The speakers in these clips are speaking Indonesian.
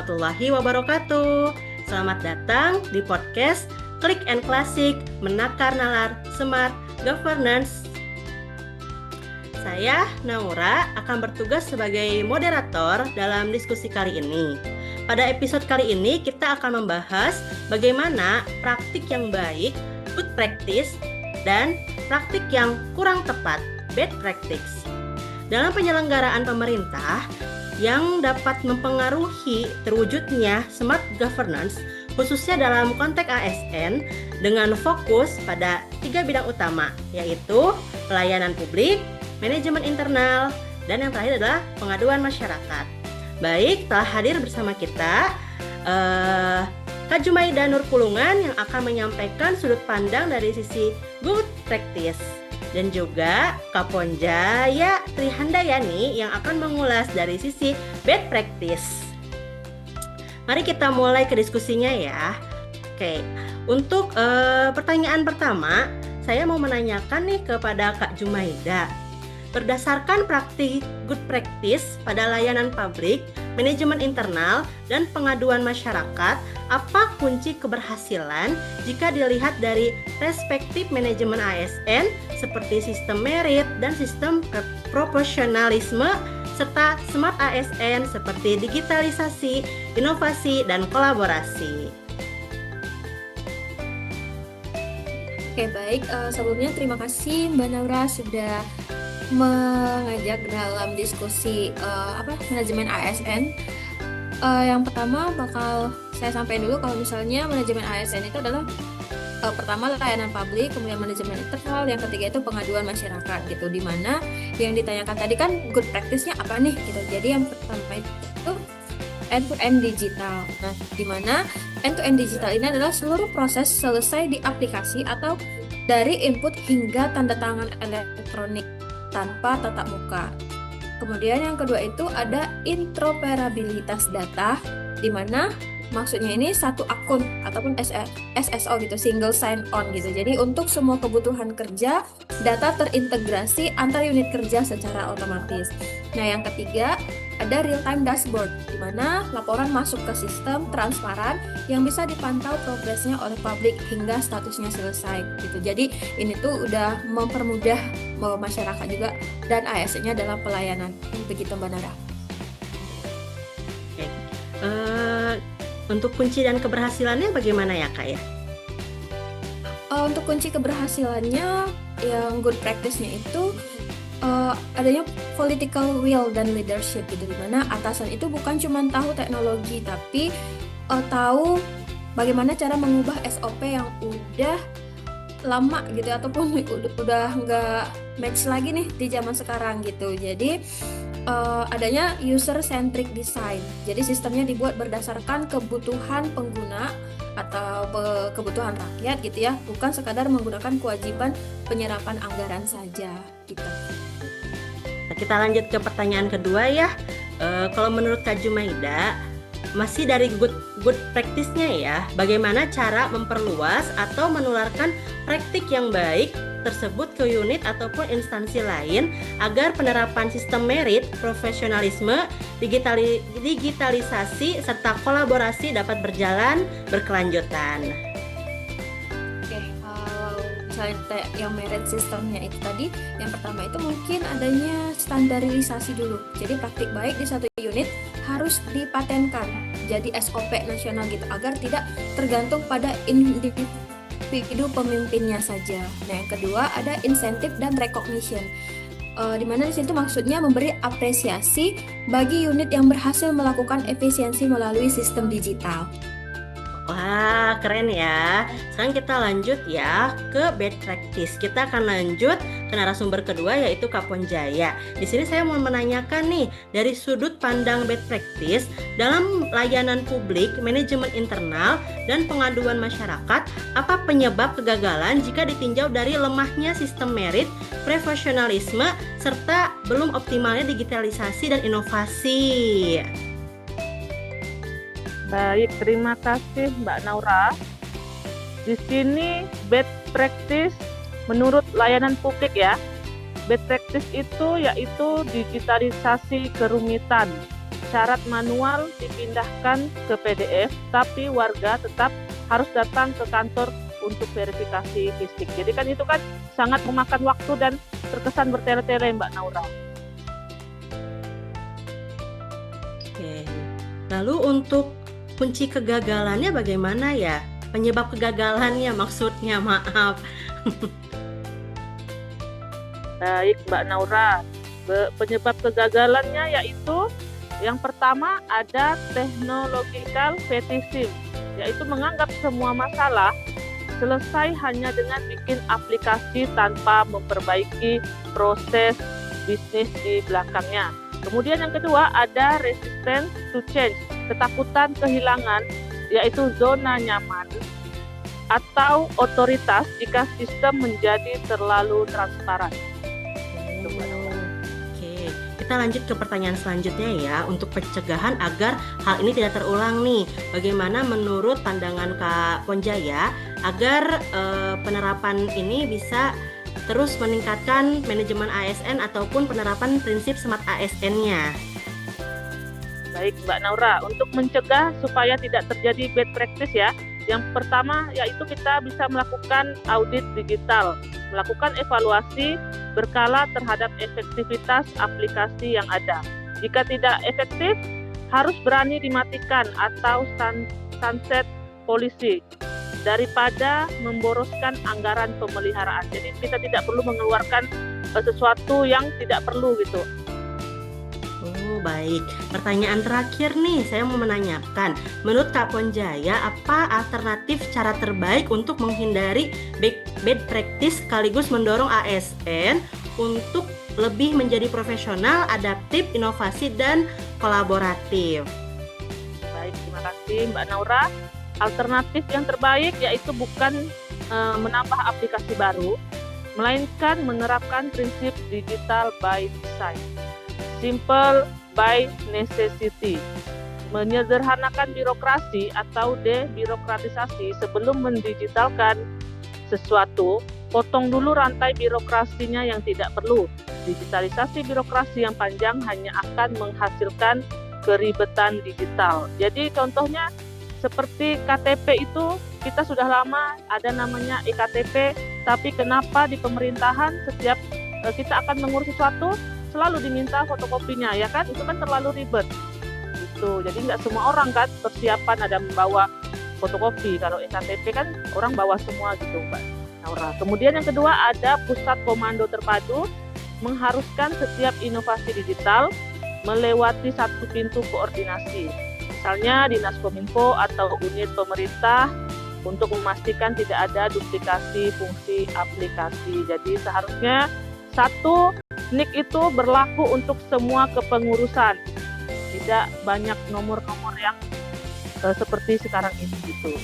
warahmatullahi wabarakatuh. Selamat datang di podcast Klik and Classic Menakar Nalar Smart Governance. Saya, Naura, akan bertugas sebagai moderator dalam diskusi kali ini. Pada episode kali ini, kita akan membahas bagaimana praktik yang baik, good practice, dan praktik yang kurang tepat, bad practice. Dalam penyelenggaraan pemerintah, yang dapat mempengaruhi terwujudnya smart governance, khususnya dalam konteks ASN, dengan fokus pada 3 bidang utama, yaitu pelayanan publik, manajemen internal, dan yang terakhir adalah pengaduan masyarakat. Baik, telah hadir bersama kita Kak Jumaida Nur Pulungan yang akan menyampaikan sudut pandang dari sisi good practice, dan juga Kak Ponjaya Trihandayani yang akan mengulas dari sisi bad practice. Mari kita mulai ke diskusinya ya. Oke, untuk pertanyaan pertama, saya mau menanyakan nih kepada Kak Jumaida. Berdasarkan praktik good practice pada layanan publik, manajemen internal, dan pengaduan masyarakat, apa kunci keberhasilan jika dilihat dari perspektif manajemen ASN seperti sistem merit dan sistem proporsionalisme serta smart ASN seperti digitalisasi, inovasi, dan kolaborasi? Oke, baik. Sebelumnya terima kasih Mbak Naura sudah mengajak dalam diskusi manajemen ASN. Yang pertama bakal saya sampaikan dulu kalau misalnya manajemen ASN itu adalah pertama layanan publik, kemudian manajemen internal, yang ketiga itu pengaduan masyarakat gitu. Dimana yang ditanyakan tadi kan good practice-nya apa nih gitu. Jadi yang pertama itu end-to-end digital. Nah, dimana end-to-end digital ini adalah seluruh proses selesai di aplikasi atau dari input hingga tanda tangan elektronik tanpa tatap muka. Kemudian yang kedua itu ada interoperabilitas data, di mana maksudnya ini satu akun ataupun SSO gitu, single sign on gitu. Jadi untuk semua kebutuhan kerja, data terintegrasi antar unit kerja secara otomatis. Nah, yang ketiga ada real time dashboard, di mana laporan masuk ke sistem transparan yang bisa dipantau progresnya oleh publik hingga statusnya selesai gitu. Jadi ini tuh udah mempermudah masyarakat juga dan ASN-nya dalam pelayanan. Begitu Mbak Nara. Oke. Untuk kunci dan keberhasilannya bagaimana ya Kak ya? Untuk kunci keberhasilannya yang good practice-nya itu adanya political will dan leadership gitu, dimana atasan itu bukan cuma tahu teknologi tapi tahu bagaimana cara mengubah SOP yang udah lama gitu ataupun udah nggak match lagi nih di zaman sekarang gitu. Jadi adanya user centric design, jadi sistemnya dibuat berdasarkan kebutuhan pengguna atau kebutuhan rakyat gitu ya, bukan sekadar menggunakan kewajiban penyerapan anggaran saja gitu. Nah, kita lanjut ke pertanyaan kedua ya. Kalau menurut Kak Jumaida, masih dari good practice-nya ya, bagaimana cara memperluas atau menularkan praktik yang baik tersebut ke unit ataupun instansi lain agar penerapan sistem merit, profesionalisme, digitalisasi, serta kolaborasi dapat berjalan berkelanjutan. Oke, kalau misalnya yang merit sistemnya itu tadi, yang pertama itu mungkin adanya standarisasi dulu. Jadi praktik baik di satu unit harus dipatenkan jadi SOP nasional gitu, agar tidak tergantung pada individu pemimpinnya saja. Nah, yang kedua ada insentif dan recognition, di mana di situ maksudnya memberi apresiasi bagi unit yang berhasil melakukan efisiensi melalui sistem digital. Wah, keren ya. Sekarang kita lanjut ya ke bad practice. Kita akan lanjut ke narasumber kedua yaitu Kak Ponjaya. Di sini saya mau menanyakan nih, dari sudut pandang bad practice dalam layanan publik, manajemen internal, dan pengaduan masyarakat, apa penyebab kegagalan jika ditinjau dari lemahnya sistem merit, profesionalisme, serta belum optimalnya digitalisasi dan inovasi? Baik, terima kasih Mbak Naura. Di sini bad practice menurut layanan publik ya. Bad practice itu yaitu digitalisasi kerumitan, syarat manual dipindahkan ke PDF, tapi warga tetap harus datang ke kantor untuk verifikasi fisik. Jadi kan itu kan sangat memakan waktu dan terkesan bertele-tele, Mbak Naura. Oke. Lalu untuk kunci kegagalannya bagaimana ya? Penyebab kegagalannya maksudnya, maaf. Baik, Mbak Naura. Penyebab kegagalannya yaitu yang pertama ada technological fetishism, yaitu menganggap semua masalah selesai hanya dengan bikin aplikasi tanpa memperbaiki proses bisnis di belakangnya. Kemudian yang kedua ada resistance to change, ketakutan kehilangan, yaitu zona nyaman atau otoritas jika sistem menjadi terlalu transparan. Oke, kita lanjut ke pertanyaan selanjutnya ya, untuk pencegahan agar hal ini tidak terulang nih. Bagaimana menurut pandangan Kak Ponjaya agar penerapan ini bisa terus meningkatkan manajemen ASN ataupun penerapan prinsip Smart ASN-nya? Baik, Mbak Naura, untuk mencegah supaya tidak terjadi bad practice ya, yang pertama yaitu kita bisa melakukan audit digital, melakukan evaluasi berkala terhadap efektivitas aplikasi yang ada. Jika tidak efektif, harus berani dimatikan atau sunset policy daripada memboroskan anggaran pemeliharaan. Jadi kita tidak perlu mengeluarkan sesuatu yang tidak perlu gitu. Oh, baik. Pertanyaan terakhir nih, saya mau menanyakan, menurut Kak Ponjaya, apa alternatif cara terbaik untuk menghindari bad practice sekaligus mendorong ASN untuk lebih menjadi profesional, adaptif, inovasi, dan kolaboratif? Baik, terima kasih Mbak Naura. Alternatif yang terbaik yaitu bukan menambah aplikasi baru, melainkan menerapkan prinsip digital by design. Simple by necessity, menyederhanakan birokrasi atau debirokratisasi sebelum mendigitalkan sesuatu, potong dulu rantai birokrasinya yang tidak perlu. Digitalisasi birokrasi yang panjang hanya akan menghasilkan keribetan digital. Jadi contohnya seperti KTP itu kita sudah lama ada namanya eKTP, tapi kenapa di pemerintahan setiap kita akan mengurus sesuatu selalu diminta fotokopinya, ya kan? Itu kan terlalu ribet gitu. Jadi nggak semua orang kan persiapan ada membawa fotokopi. Kalau eKTP kan orang bawa semua gitu, Mbak Naura. Kemudian yang kedua ada pusat komando terpadu, mengharuskan setiap inovasi digital melewati satu pintu koordinasi, misalnya Dinas Kominfo atau unit pemerintah, untuk memastikan tidak ada duplikasi fungsi aplikasi. Jadi seharusnya satu NIK itu berlaku untuk semua kepengurusan, tidak banyak nomor-nomor yang seperti sekarang ini gitu.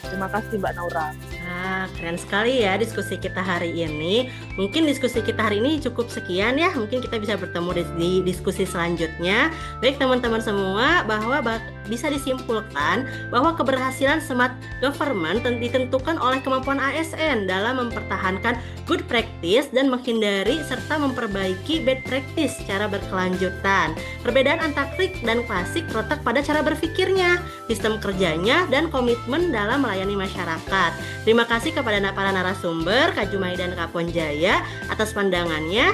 Terima kasih Mbak Naura. Nah, keren sekali ya diskusi kita hari ini. Mungkin diskusi kita hari ini cukup sekian ya. Mungkin kita bisa bertemu di diskusi selanjutnya. Baik teman-teman semua, bahwa bisa disimpulkan bahwa keberhasilan smart government ditentukan oleh kemampuan ASN dalam mempertahankan good practice dan menghindari serta memperbaiki bad practice secara berkelanjutan. Perbedaan antara klik dan klasik terletak pada cara berpikirnya, sistem kerjanya, dan komitmen dalam melayani masyarakat. Terima kasih kepada para narasumber, Kak Jumai dan Kak Ponjaya atas pandangannya.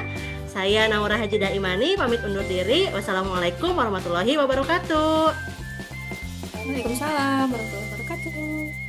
Saya Naura Haji Daimani pamit undur diri. Wassalamualaikum warahmatullahi wabarakatuh. Waalaikumsalam warahmatullahi wabarakatuh.